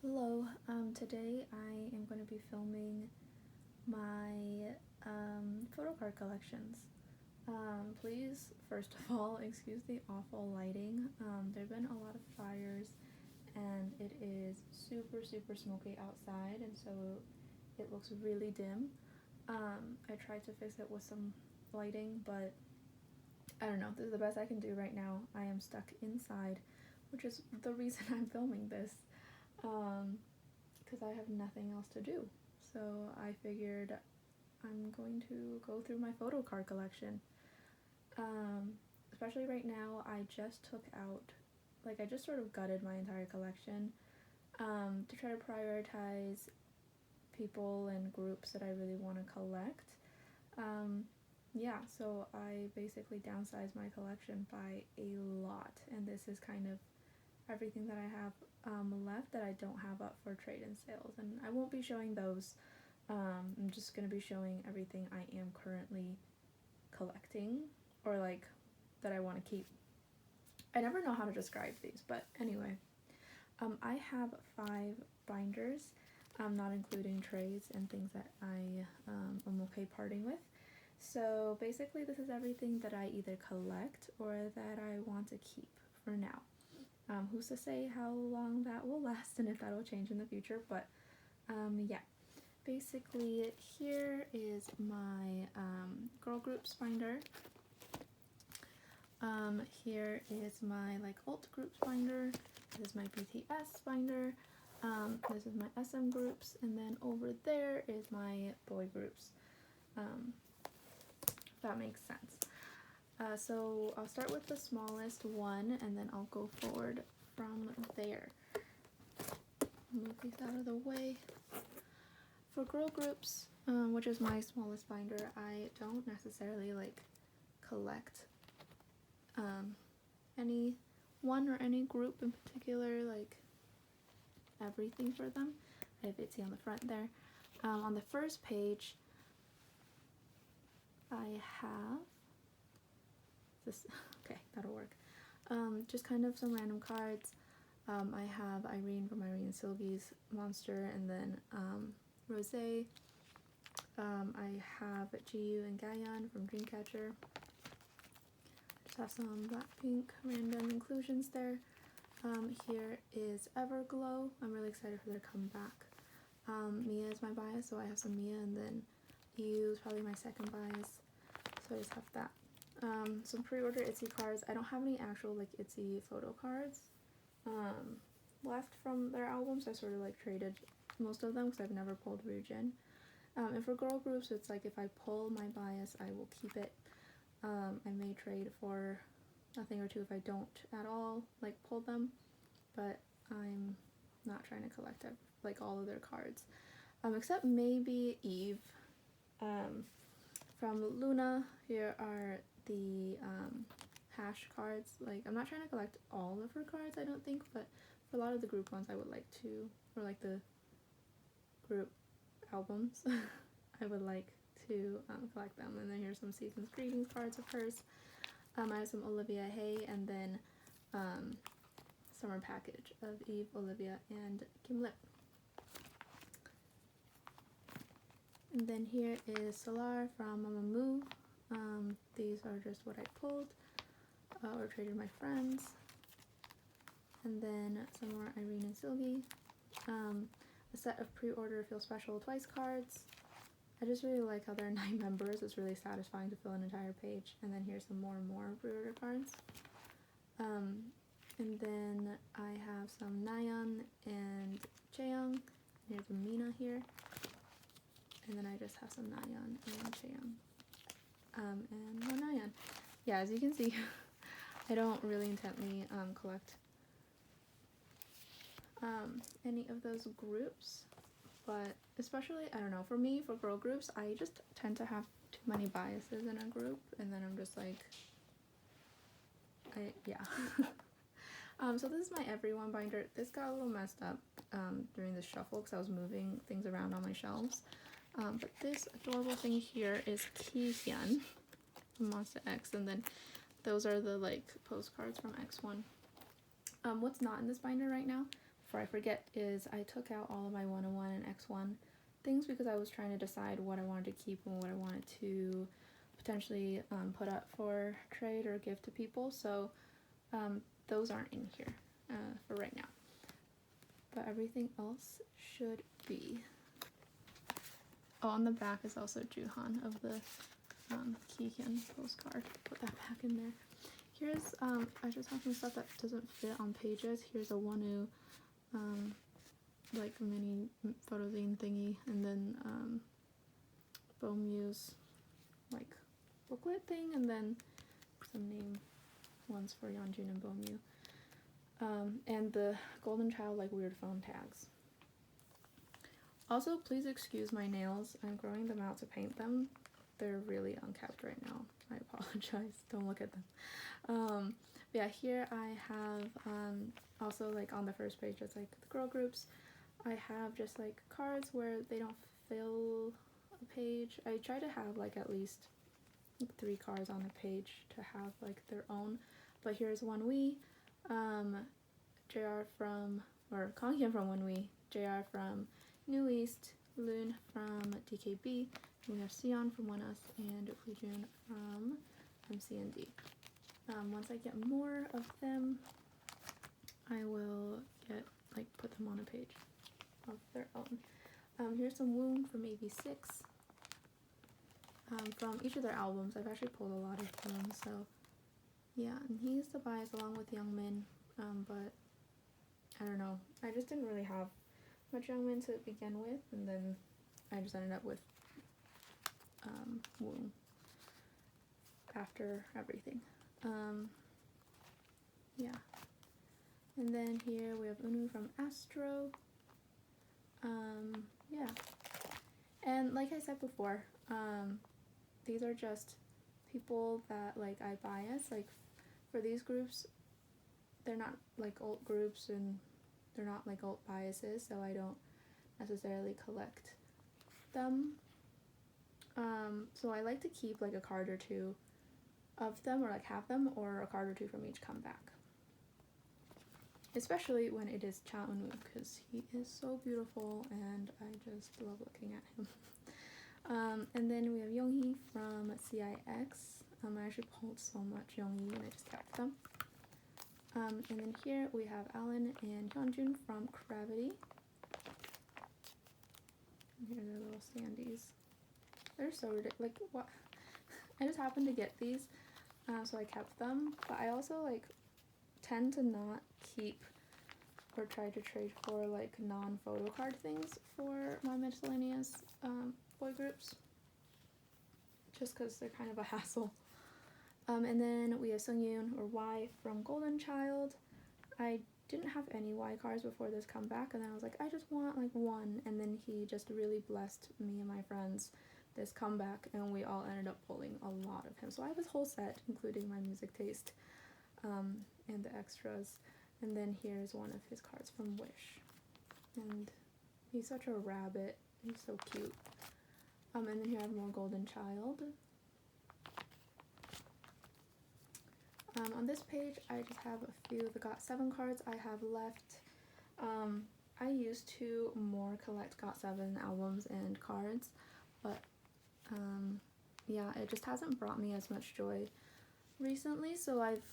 Hello, today I am going to be filming my photocard collections. Please, first of all, excuse the awful lighting. There have been a lot of fires and it is super smoky outside, and so it looks really dim. I tried to fix it with some lighting, but I don't know, this is the best I can do right now. I am stuck inside, which is the reason I'm filming this. Because I have nothing else to do. So I figured I'm going to go through my photo card collection. Especially right now, I just took out, I just sort of gutted my entire collection to try to prioritize people and groups that I really want to collect. Yeah, so I basically downsized my collection by a lot, and this is kind of everything that I have left that I don't have up for trade and sales, and I won't be showing those. I'm just going to be showing everything I am currently collecting, or that I want to keep. I never know how to describe these, but anyway, I have 5 binders, not including trays and things that I am okay parting with. So basically this is everything that I either collect or that I want to keep for now. Who's to say how long that will last and if that will change in the future, but yeah. Basically, here is my girl groups binder. Here is my alt groups binder. This is my BTS binder. This is my SM groups, and then over there is my boy groups. If that makes sense. So I'll start with the smallest one, and then I'll go forward from there. Move these out of the way. For girl groups, which is my smallest binder, I don't necessarily collect any one or any group in particular, everything for them. I have Itzy on the front there. On the first page, I have this. Okay, that'll work. Just kind of some random cards. I have Irene from Irene and Sylvie's Monster, and then Rose. I have Jiyu and Gayan from Dreamcatcher. Just have some Blackpink random inclusions there. Here is Everglow. I'm really excited for their comeback. Mia is my bias, so I have some Mia, and then EU is probably my second bias, so I just have that. Some pre-order Itzy cards. I don't have any actual Itzy photo cards left from their albums. I sort of traded most of them because I've never pulled Ryujin. And for girl groups, it's if I pull my bias, I will keep it. I may trade for a thing or two if I don't at all pull them, but I'm not trying to collect all of their cards, except maybe Eve. From Luna, here are the hash cards. I'm not trying to collect all of her cards, I don't think, but for a lot of the group ones I would like to, or the group albums, I would like to collect them. And then here's some Season's Greetings cards of hers. I have some Olivia Hay, and then summer package of Eve, Olivia, and Kim Lip. And then here is Solar from Mamamoo. These are just what I pulled or traded my friends. And then some more Irene and Sylvie. A set of pre-order Feel Special Twice cards. I just really like how there are 9 members. It's really satisfying to fill an entire page. And then here's some more pre-order cards. And then I have some Nayeon and Chaeyoung. Here's a Mina here. And then I just have some Nayeon and Chaeyoung. And more Nayeon. Yeah, as you can see, I don't really intently collect any of those groups, but especially, I don't know, for me, for girl groups, I just tend to have too many biases in a group, and then I'm just yeah. So this is my everyone binder. This got a little messed up during the shuffle because I was moving things around on my shelves. But this adorable thing here is Kihyun from Monster X, and then those are the postcards from X1. What's not in this binder right now? before I forget, is I took out all of my 101 and X1 things because I was trying to decide what I wanted to keep and what I wanted to potentially put up for trade or give to people. So those aren't in here for right now. But everything else should be. Oh, on the back is also Juhan of the Keegan postcard. Put that back in there. Here's, I just have some stuff that doesn't fit on pages. Here's a Wonu, like mini photozine thingy, and then Bomu's like booklet thing, and then some name ones for Yeonjun and Bomu. And the Golden Child like weird phone tags. Also, please excuse my nails. I'm growing them out to paint them. They're really unkept right now. I apologize. Don't look at them. Yeah, here I have also like on the first page, just like the girl groups. I have just like cards where they don't fill a page. I try to have like at least 3 cards on a page to have like their own. But here's Wonwi, JR from, or Kanghyun from Wonwi, JR from New East, Loon from DKB, we have Sion from One Us, and Huijun from MCND. Once I get more of them, I will put them on a page of their own. Here's some Woom from AB6. From each of their albums, I've actually pulled a lot of them, so yeah, and he's the bias along with Youngmin, but I don't know, I just didn't really have much Youngmin to begin with, and then I just ended up with Woom after everything. Yeah, and then here we have Unu from Astro. Yeah, and like I said before, these are just people that like I bias. Like for these groups, they're not like alt groups and they're not like alt biases, so I don't necessarily collect them. So I like to keep like a card or two of them, or like have them, or a card or two from each comeback. Especially when it is Cha Eun-woo, because he is so beautiful and I just love looking at him. And then we have Yoonghee from CIX. I actually pulled so much Yoonghee and I just kept them. And then here we have Alan and Hyunjun from Gravity. And here are their little standees. They're so ridiculous. Like, what? I just happened to get these, so I kept them. But I also, like, tend to not keep or try to trade for, like, non-photocard things for my miscellaneous boy groups. Just because they're kind of a hassle. And then we have Sungyoon, or Y, from Golden Child. I didn't have any Y cards before this comeback, and then I was like, I just want, like, one. And then he just really blessed me and my friends this comeback, and we all ended up pulling a lot of him. So I have his whole set, including my music taste, and the extras. And then here's one of his cards from Wish. And he's such a rabbit. He's so cute. And then here I have more Golden Child. On this page, I just have a few of the GOT7 cards I have left. I used to more collect GOT7 albums and cards, but yeah, it just hasn't brought me as much joy recently, so I've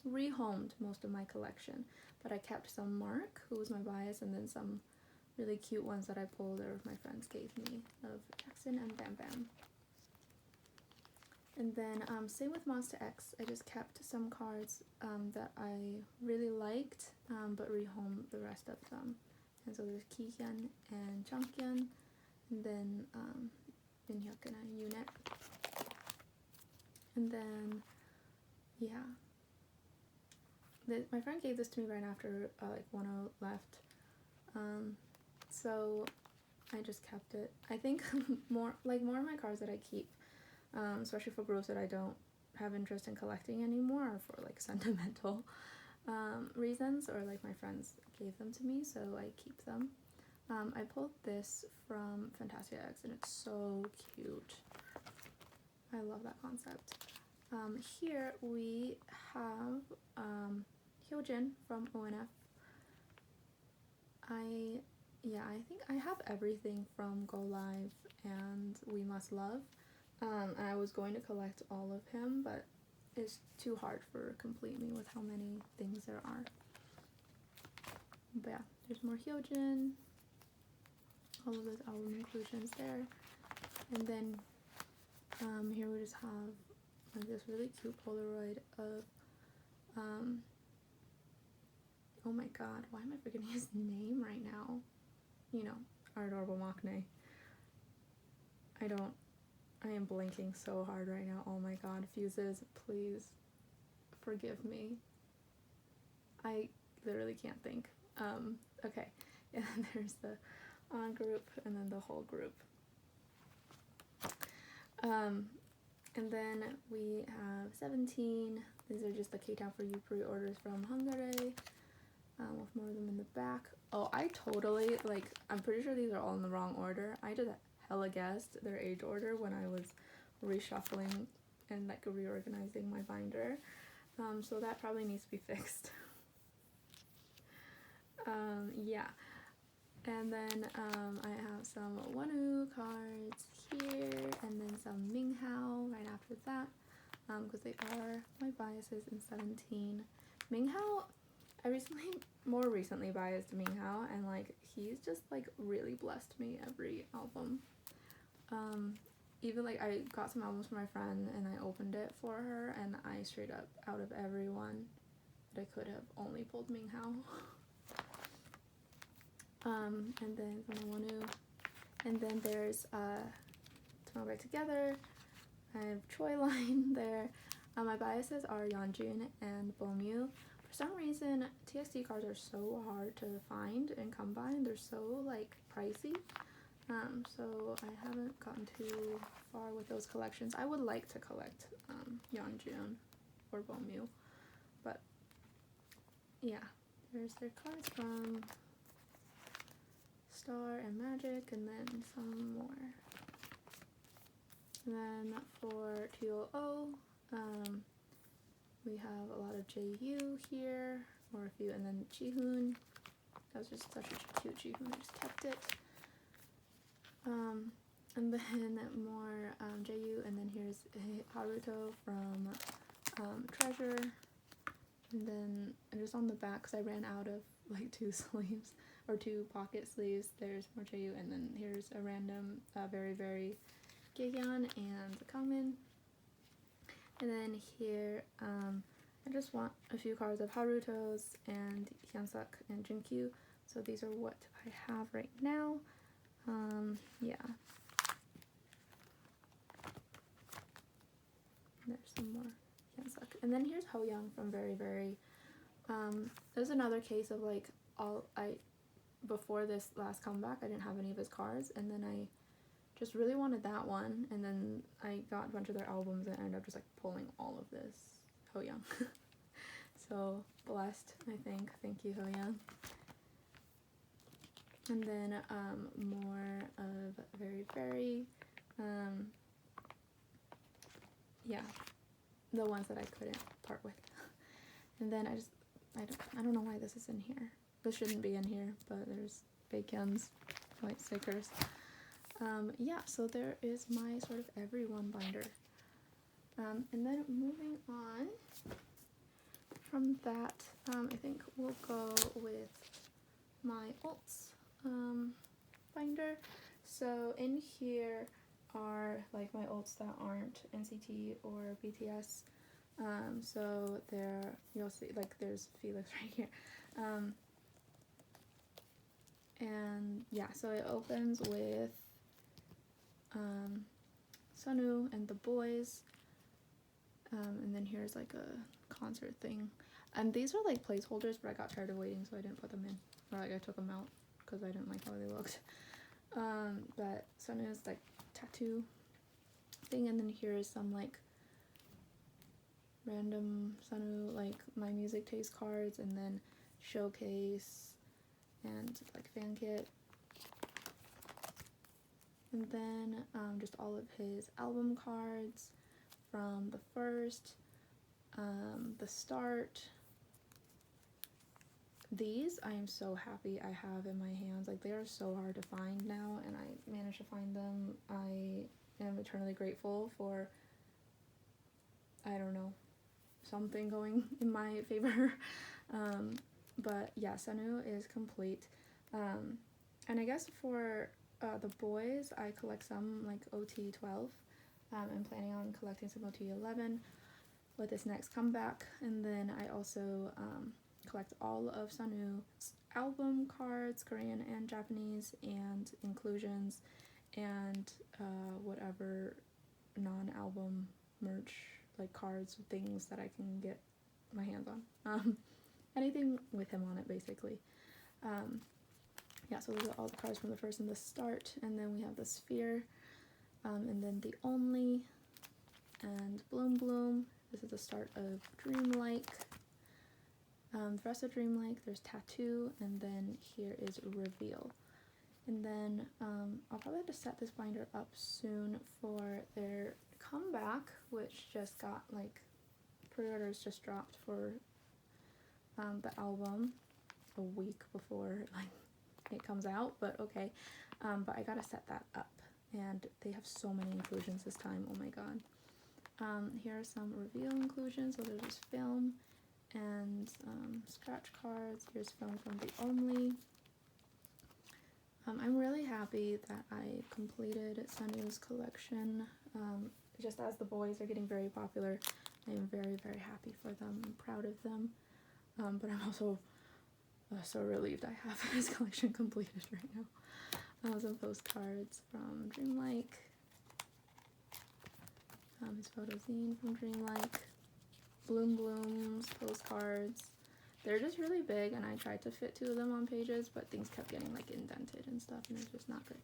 rehomed most of my collection, but I kept some Mark, who was my bias, and then some really cute ones that I pulled or my friends gave me of Jackson and Bam Bam. And then same with Monster X, I just kept some cards that I really liked, but rehomed the rest of them. And so there's Kihyun and Junghyun, and then Minhyuk and Unit. And then, yeah. My friend gave this to me right after like 1-0 left. So I just kept it. I think more of my cards that I keep, especially for groups that I don't have interest in collecting anymore, or for like sentimental reasons, or like my friends gave them to me, so I keep them. I pulled this from Fantasia X, and it's so cute. I love that concept. Here we have Hyojin from ONF. I think I have everything from Go Live and We Must Love. And I was going to collect all of him, but it's too hard for Complete Me with how many things there are. But yeah, there's more Hyojin. All of those album inclusions there. And then here we just have like this really cute Polaroid of oh my god, why am I forgetting his name right now? You know, our adorable Maknae. I am blinking so hard right now. Oh my god, Fuses, please forgive me. I literally can't think. Okay, and then there's the on group and then the whole group. And then we have 17. These are just the K-Town for You pre-orders from Hungary, with more of them in the back. Oh, I totally, like, I'm pretty sure these are all in the wrong order. I just hella guessed their age order when I was reshuffling and, like, reorganizing my binder. So that probably needs to be fixed. Yeah. And then I have some Wonu cards here, and then some Minghao right after that, because they are my biases in 17. Minghao, I more recently biased Minghao, and like he's just like really blessed me every album. Even like I got some albums for my friend and I opened it for her, and I straight up out of everyone that I could have only pulled Minghao. And then some Wonu, and then there's Tomorrow Back Together. I have Choi Line there. My biases are Yeonjun and Bomyu. For some reason, TXT cards are so hard to find and come by, and they're so like pricey. So I haven't gotten too far with those collections. I would like to collect Yeonjun or Bomyu, but yeah, there's their cards from Star and Magic, and then some more. And then for 200, we have a lot of JU here, or a few, and then Jihoon. That was just such a cute Jihoon, I just kept it. And then more JU, and then here's Haruto from Treasure. And then just on the back, because I ran out of like 2 sleeves, or 2 pocket sleeves, there's more JU, and then here's a random very, very Gyeon and Kangmin. And then here, I just want a few cards of Haruto's and Hyunsuk and Jinkyu. So these are what I have right now. Yeah. There's some more Hyunsuk. And then here's Hoyoung from Very Very. There's another case of like before this last comeback, I didn't have any of his cards, and then I just really wanted that one, and then I got a bunch of their albums and ended up just like pulling all of this Hoyoung. So blessed, I think. Thank you, Hoyoung. And then more of Very Very. Yeah, the ones that I couldn't part with. And then I don't know why this is in here. This shouldn't be in here, but there's Baekhyun's white stickers. Yeah, so there is my sort of everyone binder. And then moving on from that, I think we'll go with my alts binder. So in here are like my alts that aren't NCT or BTS. So there, you'll see, like there's Felix right here. And yeah, so it opens with Sunwoo and the boys, and then here's like a concert thing, and these are like placeholders, but I got tired of waiting, so I didn't put them in, or like I took them out because I didn't like how they looked. But Sunwoo's like tattoo thing, and then here's some like random Sunwoo like my music taste cards, and then showcase and like fan kit. And then just all of his album cards from the first, the start, These I am so happy I have in my hands. Like, they are so hard to find now, and I managed to find them. I am eternally grateful for, I don't know, something going in my favor. But yeah, Sanu is complete. And I guess for the boys, I collect some like OT 12. I'm planning on collecting some OT 11 with this next comeback, and then I also collect all of Sanu's album cards, Korean and Japanese, and inclusions, and whatever non-album merch, like cards, things that I can get my hands on. Anything with him on it, basically. Yeah, so those are all the cards from the first and the start, and then we have the sphere, and then the only, and Bloom Bloom. This is the start of Dreamlike. The rest of Dreamlike, there's Tattoo, and then here is Reveal. And then I'll probably have to set this binder up soon for their comeback, which just got, like, pre-orders just dropped for the album a week before, like, it comes out, but okay. But I gotta set that up, and they have so many inclusions this time, oh my god. Here are some Reveal inclusions, so there's just film and scratch cards. Here's film from the Only. I'm really happy that I completed Sanu's collection. Just as the boys are getting very popular, I am very, very happy for them. I'm proud of them. But I'm also so relieved I have his collection completed right now. Some postcards from Dreamlike. His photo zine from Dreamlike. Bloom Blooms postcards. They're just really big, and I tried to fit 2 of them on pages, but things kept getting like indented and stuff, and it's just not good.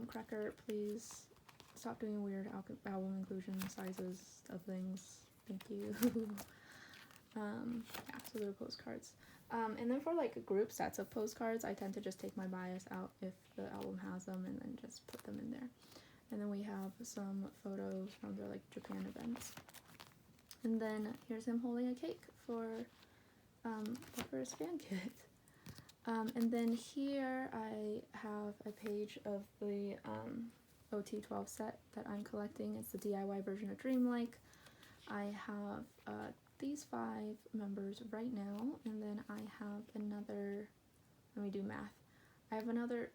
Cracker, please stop doing weird album inclusion sizes of things. Thank you. Yeah, so they're postcards. And then for like group sets of postcards, I tend to just take my bias out if the album has them, and then just put them in there. And then we have some photos from their like Japan events. And then here's him holding a cake for the first fan kit. And then here I have a page of the OT12 set that I'm collecting. It's the DIY version of Dreamlike. I have these 5 members right now, and then I have another, let me do math. I have another,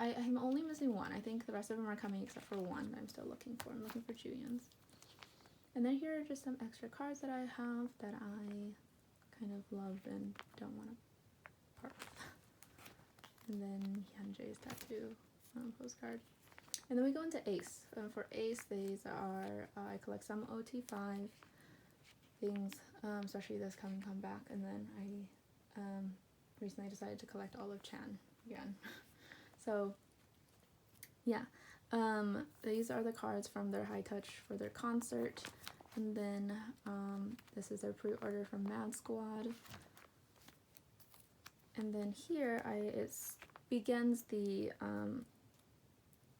I'm only missing 1. I think the rest of them are coming except for 1 that I'm still looking for. I'm looking for Julian's. And then here are just some extra cards that I have that I kind of love and don't want to part with. And then Hyunjae's tattoo postcard. And then we go into Ace. For Ace, these are, I collect some OT5 things, especially this comeback. And then I recently decided to collect all of Chan again. So, yeah. These are the cards from their High Touch for their concert. And then this is their pre-order from Mad Squad. And then here it begins the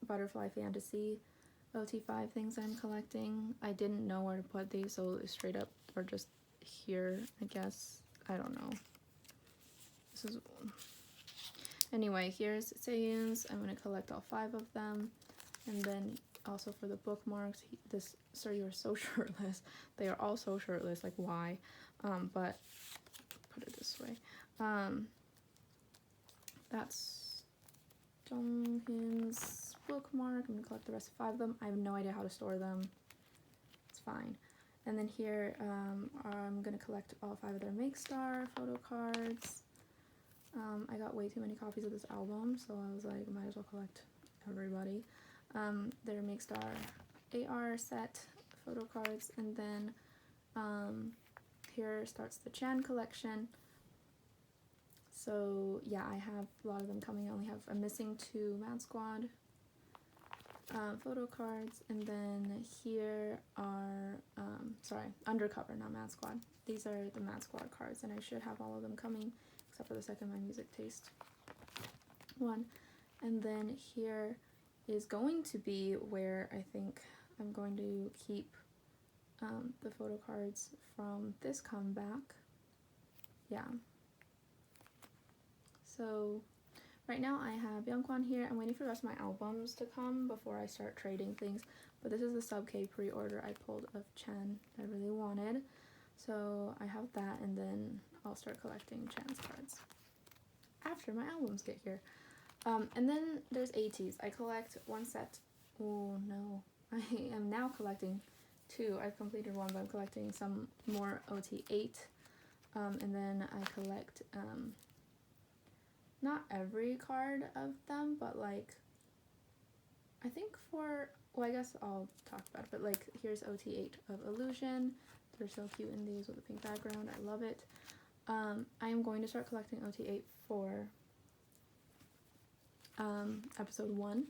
Butterfly Fantasy OT5 things I'm collecting. I didn't know where to put these, so straight up or just here, I guess. I don't know. This is... Anyway, here's Seyun's. I'm going to collect all 5 of them. And then also for the bookmarks, sir, you're so shirtless. They are all so shirtless, like why? But put it this way. That's Donghyun's bookmark. I'm gonna collect the rest of 5 of them. I have no idea how to store them. It's fine. And then here, I'm gonna collect all 5 of their Make Star photo cards. I got way too many copies of this album, so I was like, might as well collect everybody. Their Make Star AR set photo cards, and then here starts the Chan collection. So yeah, I have a lot of them coming. I'm missing 2 Mad Squad photo cards, and then here are Undercover, not Mad Squad. These are the Mad Squad cards, and I should have all of them coming except for the second My Music Taste one. And then here is going to be where I think I'm going to keep the photo cards from this comeback. Yeah, So right now I have Youngkwan here. I'm waiting for the rest of my albums to come before I start trading things. But this is the Sub K pre-order I pulled of Chen that I really wanted. So I have that, and then I'll start collecting Chen's cards after my albums get here. And then there's ATs. I collect one set. Oh no, I am now collecting two. I've completed one, but I'm collecting some more OT8. And then I collect not every card of them, but like I think well, I guess I'll talk about it, but like here's OT8 of Illusion. They're so cute in these with a pink background. I love it. I am going to start collecting OT8 for episode 1.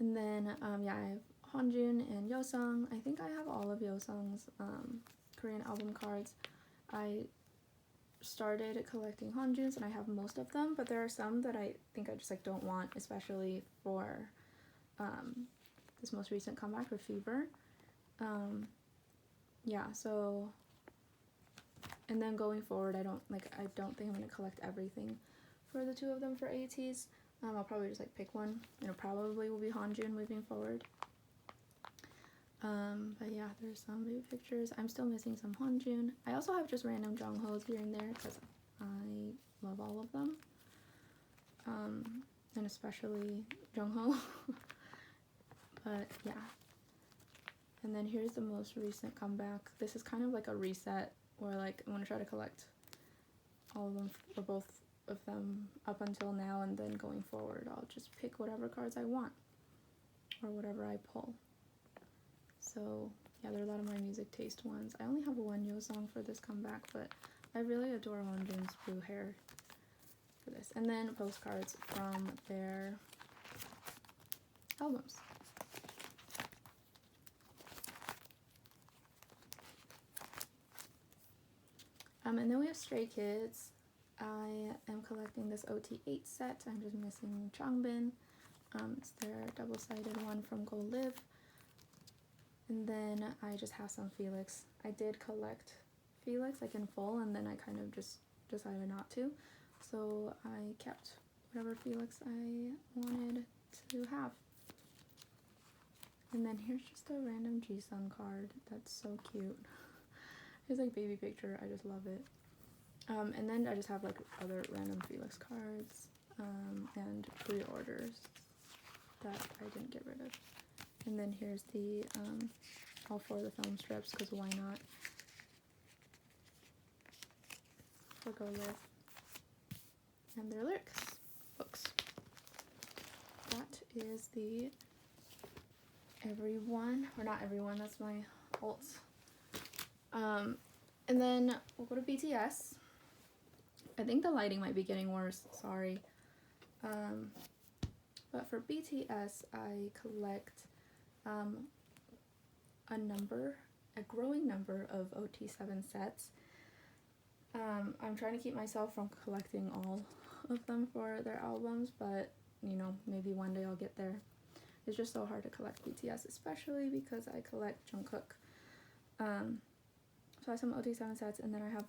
And then, yeah, I have Honjun and Yosung. I think I have all of Yosung's Korean album cards. I started collecting Honjun's and I have most of them, but there are some that I think I just like don't want, especially for this most recent comeback with Fever. Yeah, so, and then going forward, I don't think I'm going to collect everything for the two of them for ATs. I'll probably just like pick one, and it probably will be Honjun moving forward. But yeah, there's some baby pictures. I'm still missing some Honjun. I also have just random Jongho's here and there because I love all of them. And especially Jongho. But yeah. And then here's the most recent comeback. This is kind of like a reset where like I'm going to try to collect all of them, or both of them up until now, and then going forward I'll just pick whatever cards I want or whatever I pull. So yeah, there are a lot of my music taste ones. I only have one Yosung for this comeback, but I really adore Honjun's blue hair for this. And then postcards from their albums. And then we have Stray Kids. I am collecting this OT8 set. I'm just missing Changbin. It's their double-sided one from Go Live. And then I just have some Felix. I did collect Felix like in full, and then I kind of just decided not to. So I kept whatever Felix I wanted to have. And then here's just a random Jisung card. That's so cute. It's like baby picture. I just love it. And then I just have like other random Felix cards and pre-orders that I didn't get rid of. And then here's the all 4 of the film strips, because why not? For Go Live. And their lyrics books. That is the everyone, or not everyone, that's my alts. And then we'll go to BTS. I think the lighting might be getting worse, sorry. But for BTS, I collect a growing number of OT7 sets. I'm trying to keep myself from collecting all of them for their albums, but you know, maybe one day I'll get there. It's just so hard to collect BTS, especially because I collect Jungkook. So I have some OT7 sets, and then I have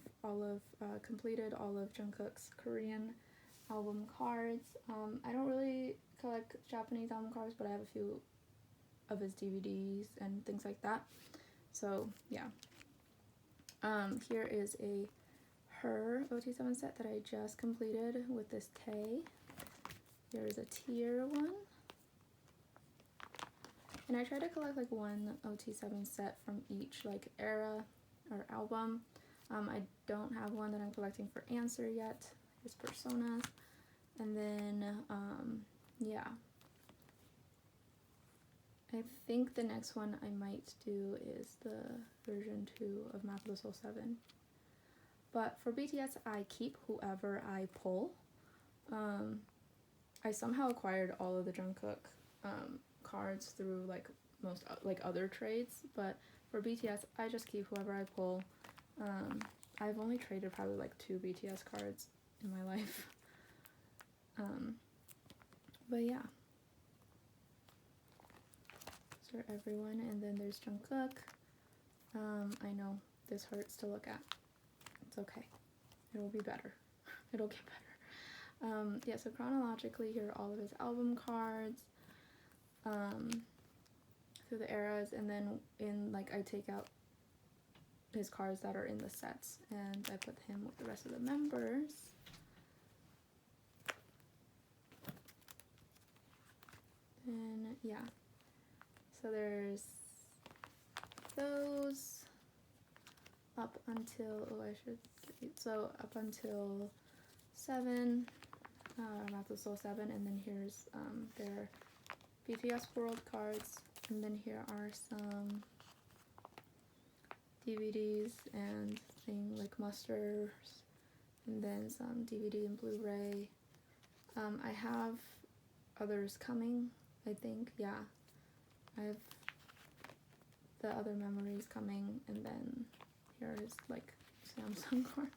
completed all of Jungkook's Korean album cards. I don't really collect Japanese album cards, but I have a few of his DVDs and things like that. So yeah. Here is a Her OT7 set that I just completed with this Tay. Here is a Tier one. And I try to collect like one OT7 set from each like era or album. I don't have one that I'm collecting for Answer yet. Here's Personas. And then, yeah. I think the next one I might do is the version 2 of Map of the Soul 7. But for BTS, I keep whoever I pull. I somehow acquired all of the Jungkook cards through like most like other trades, but for BTS, I just keep whoever I pull. I've only traded probably like 2 BTS cards in my life. But yeah. So everyone, and then there's Jungkook. I know this hurts to look at. It's okay. It'll be better. It'll get Yeah, so chronologically, here are all of his album cards through the eras, and then I take out his cards that are in the sets, and I put him with the rest of the members. And yeah, so there's those up until, up until 7, Math of Soul 7, and then here's their BTS World cards, and then here are some DVDs and like musters, and then some DVD and Blu-ray. I have others coming, I think, yeah. I have the other memories coming, and then here is like Samsung cards.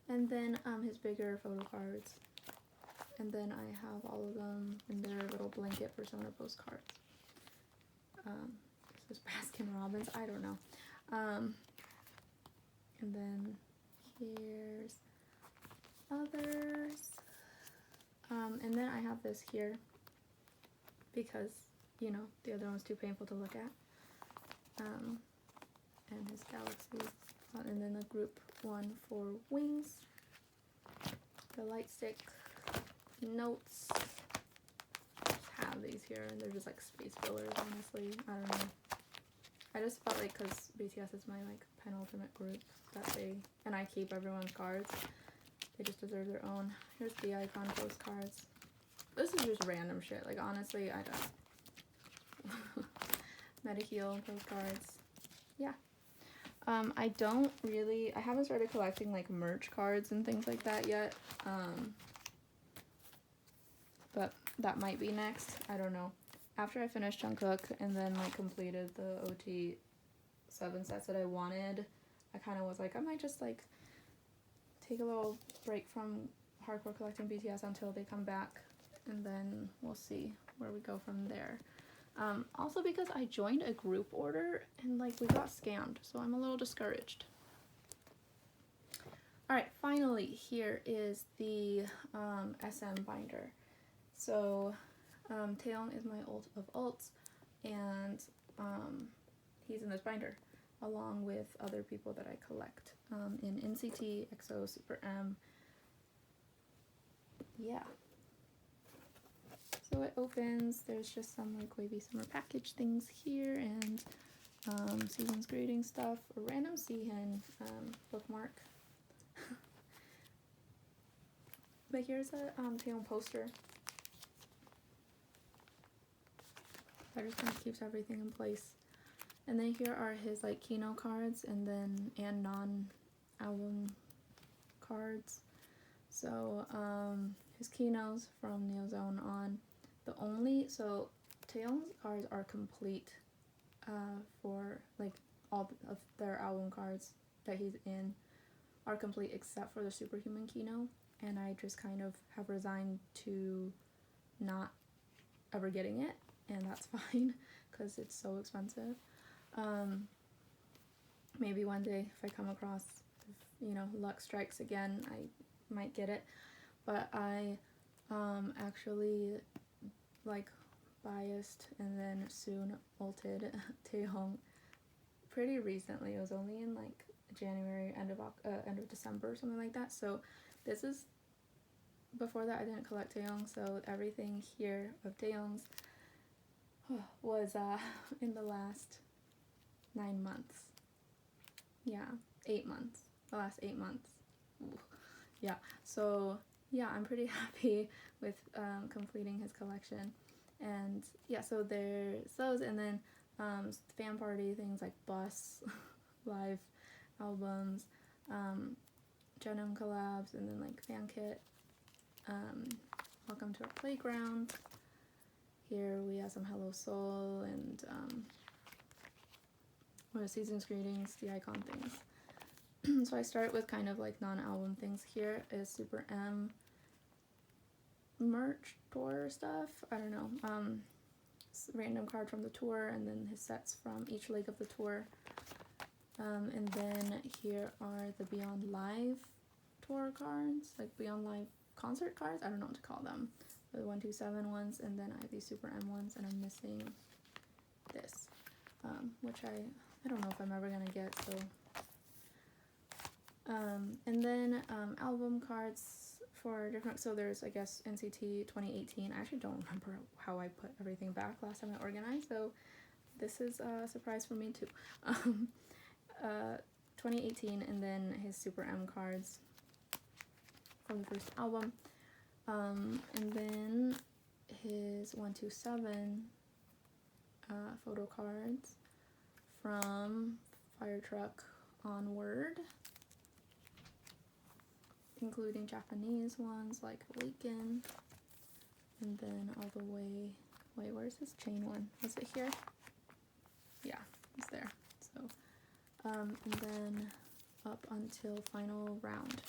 And then his bigger photo cards. And then I have all of them in their little blanket persona postcards. This is Baskin Robbins, I don't know. And then here's others. And then I have this here because, you know, the other one's too painful to look at. And his Galaxy. And then the group one for Wings. The light stick. Notes. Just have these here, and they're just like space fillers, honestly. I don't know. I just felt like because BTS is my like penultimate group that and I keep everyone's cards, they just deserve their own. Here's the icon postcards. This is just random shit, like honestly, I don't. Metaheel postcards. Yeah. I haven't started collecting like merch cards and things like that yet. But that might be next. I don't know. After I finished Jungkook and then like completed the OT 7 sets that I wanted, I kind of was like, I might just like take a little break from hardcore collecting BTS until they come back, and then we'll see where we go from there. Also because I joined a group order and like we got scammed, so I'm a little discouraged. Alright, finally here is the SM binder. So Taeyong is my ult of ults, and he's in this binder along with other people that I collect in NCT, EXO, Super M. Yeah. So it opens, there's just some like wavy summer package things here, and Season's greeting stuff, a random Seahin bookmark. But here's a Taeyong poster that just kind of keeps everything in place. And then here are his like Kino cards and non-album cards. So his Kinos from Neozone on. So Taeyong's cards are complete for like all of their album cards that he's in are complete except for the Superhuman Kino, and I just kind of have resigned to not ever getting it, and that's fine because it's so expensive. Maybe one day if I come across, you know, luck strikes again, I might get it. But I actually like biased and then soon ulted Taeyong pretty recently. It was only in like January, end of December, something like that. So this is before that I didn't collect Taeyong, so everything here of Taeyong's was in the last 9 months. Yeah, 8 months. The last 8 months. Ooh. Yeah. So yeah, I'm pretty happy with completing his collection. And yeah, so there's those, and then fan party things like Bus, live albums, Jenum collabs, and then like fan kit. Welcome to our playground. Here we have some Hello Soul and what are Season's greetings, the icon things. So I start with kind of like non-album things. Here is Super M merch tour stuff. I don't know. Random card from the tour, and then his sets from each leg of the tour. And then here are the Beyond Live tour cards, like Beyond Live concert cards. I don't know what to call them. The 127 ones, and then I have these Super M ones, and I'm missing this, which I don't know if I'm ever gonna get. So, and then album cards for different. So there's, I guess, NCT 2018. I actually don't remember how I put everything back last time I organized. So this is a surprise for me too. 2018, and then his Super M cards from the first album. And then his 127 photo cards from Fire Truck onward, including Japanese ones like Awaken, and then all the way, wait, where's his chain one? Is it here? Yeah, it's there. So, and then up until Final Round.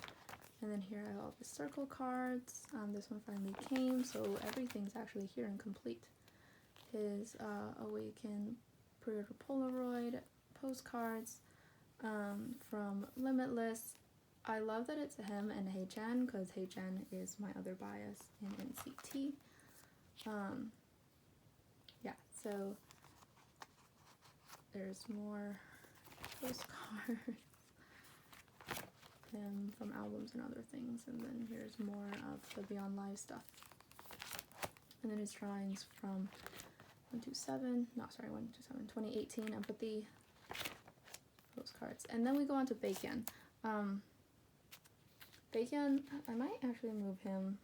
And then here I have all the circle cards. This one finally came, so everything's actually here and complete. His Awaken pre-order Polaroid postcards from Limitless. I love that it's him and Hei-chan, because Hei-chan is my other bias in NCT. Yeah, so there's more postcards. Him from albums and other things, and then here's more of the Beyond Live stuff, and then his drawings from 2018 Empathy postcards. And then we go on to Bacon. Bacon, I might actually move him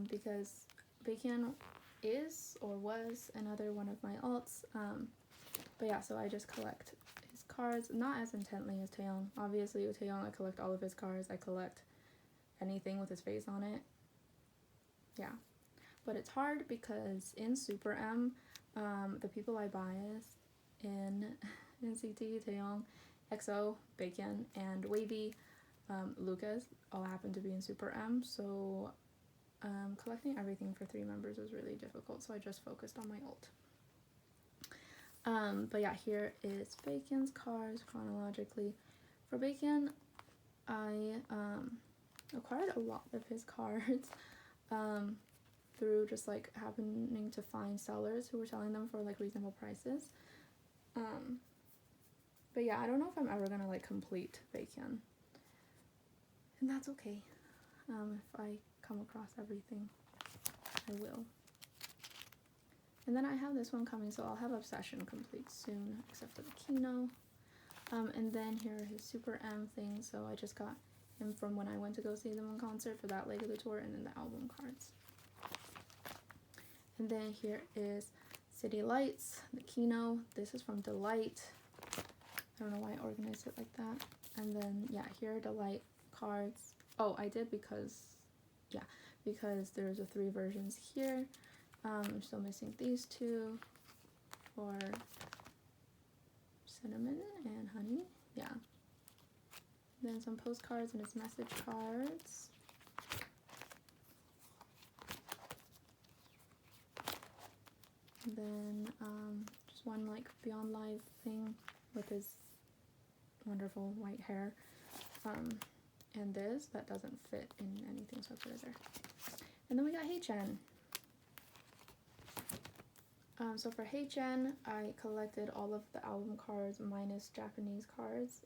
because Bacon is or was another one of my alts, but yeah, so I just collect cards, not as intently as Taeyong. Obviously with Taeyong I collect all of his cards, I collect anything with his face on it. Yeah, but it's hard because in Super M, the people I bias in NCT, Taeyong, EXO, Bacon, and Wavy, Lucas all happen to be in Super M, so collecting everything for 3 members was really difficult, so I just focused on my ult. But yeah, here is Bacon's cards chronologically. For Bacon, I acquired a lot of his cards through just like happening to find sellers who were selling them for like reasonable prices. But yeah, I don't know if I'm ever gonna like complete Bacon, and that's okay. If I come across everything, I will. And then I have this one coming, so I'll have Obsession complete soon, except for the Kino. And then here are his Super M things, so I just got him from when I went to go see them in concert for that leg of the tour, and then the album cards. And then here is City Lights, the Kino. This is from Delight. I don't know why I organized it like that. And then, yeah, here are Delight cards. Oh, I did because there's the 3 versions here. I'm still missing these 2 for Cinnamon and Honey. Yeah. Then some postcards and his message cards. And then just one like Beyond Live thing with his wonderful white hair. And this that doesn't fit in anything, so I put it there. And then we got Hei-chan. So for Hei-chan, I collected all of the album cards minus Japanese cards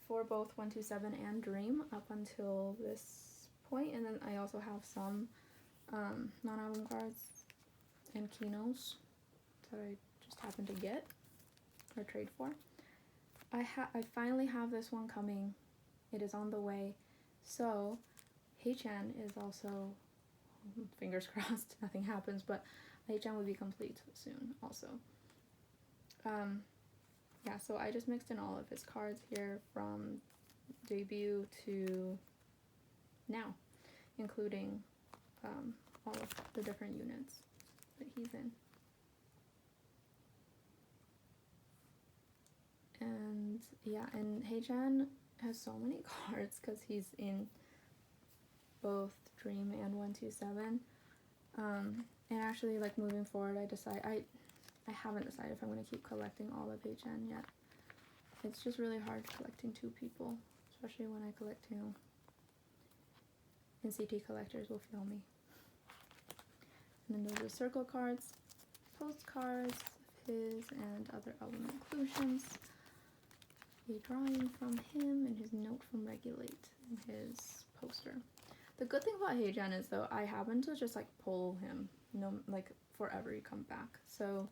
for both 127 and Dream up until this point, and then I also have some non-album cards and Kinos that I just happened to get or trade for. I finally have this one coming. It is on the way. So Hei-chan is also, fingers crossed, nothing happens, but Hei-chan will be complete soon also. Yeah, so I just mixed in all of his cards here from debut to now, including all of the different units that he's in. And yeah, and Hei-chan has so many cards because he's in both Dream and 127. And actually, like, moving forward, I haven't decided if I'm going to keep collecting all of Hei-chan yet. It's just really hard collecting 2 people, especially when I collect 2. NCT collectors will feel me. And then those are circle cards, postcards of his and other album inclusions, a drawing from him, and his note from Regulate, and his poster. The good thing about Heijan is, though, I happen to just like pull him, like forever you come back. So,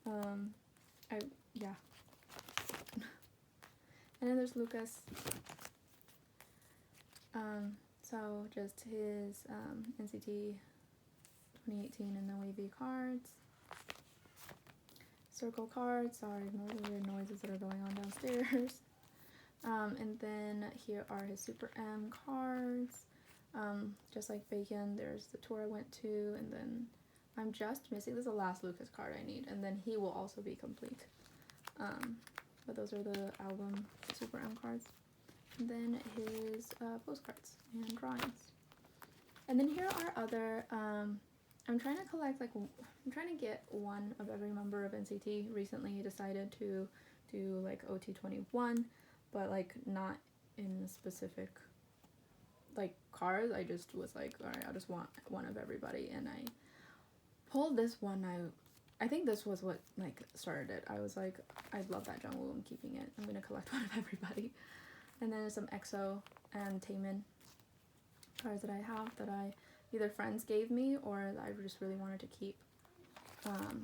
yeah. And then there's Lucas. So just his NCT 2018 and the wavy cards. Circle cards. Sorry, ignore the weird noises that are going on downstairs. And then here are his Super M cards. Just like Bacon, there's the tour I went to, and then I'm just missing, this is the last Lucas card I need, and then he will also be complete. But those are the album Super M cards. And then his postcards and drawings. And then here are other, I'm trying to collect, like, I'm trying to get one of every member of NCT. Recently decided to do, like, OT21, but, like, not in a specific, like, cards. I just was like, alright, I'll just want one of everybody, and I pulled this one out. I think this was what, like, started it. I was like, I love that Jungwoo, I'm keeping it. I'm gonna collect one of everybody. And then some EXO and Taemin cards that I have that I either friends gave me or that I just really wanted to keep.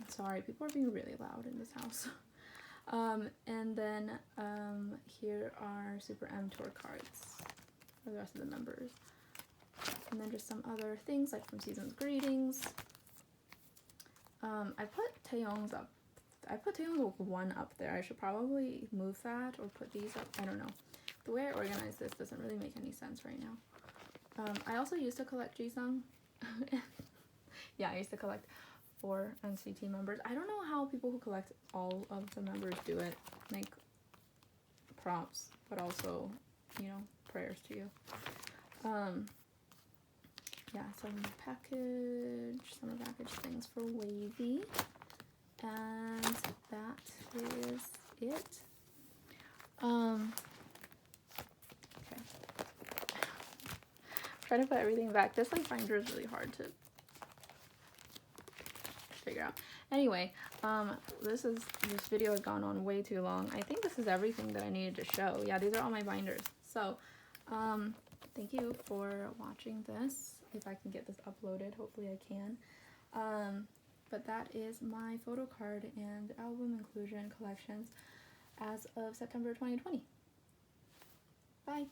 Sorry, people are being really loud in this house. And then here are Super M tour cards for the rest of the members. And then just some other things like from Season's Greetings. I put Taeyong's up. I put Taeyong's one up there. I should probably move that or put these up. I don't know. The way I organize this doesn't really make any sense right now. I also used to collect Jisung. Yeah, I used to collect 4 NCT members. I don't know how people who collect all of the members do it. Like, props, but also, you know, prayers to you. Yeah, some summer package things for Wavy. And that is it. Okay. Try to put everything back. This like binder is really hard to figure out. Anyway, this video has gone on way too long. I think this is everything that I needed to show. Yeah, these are all my binders. So, thank you for watching this. If I can get this uploaded, hopefully I can. But that is my photo card and album inclusion collections as of September 2020. Bye!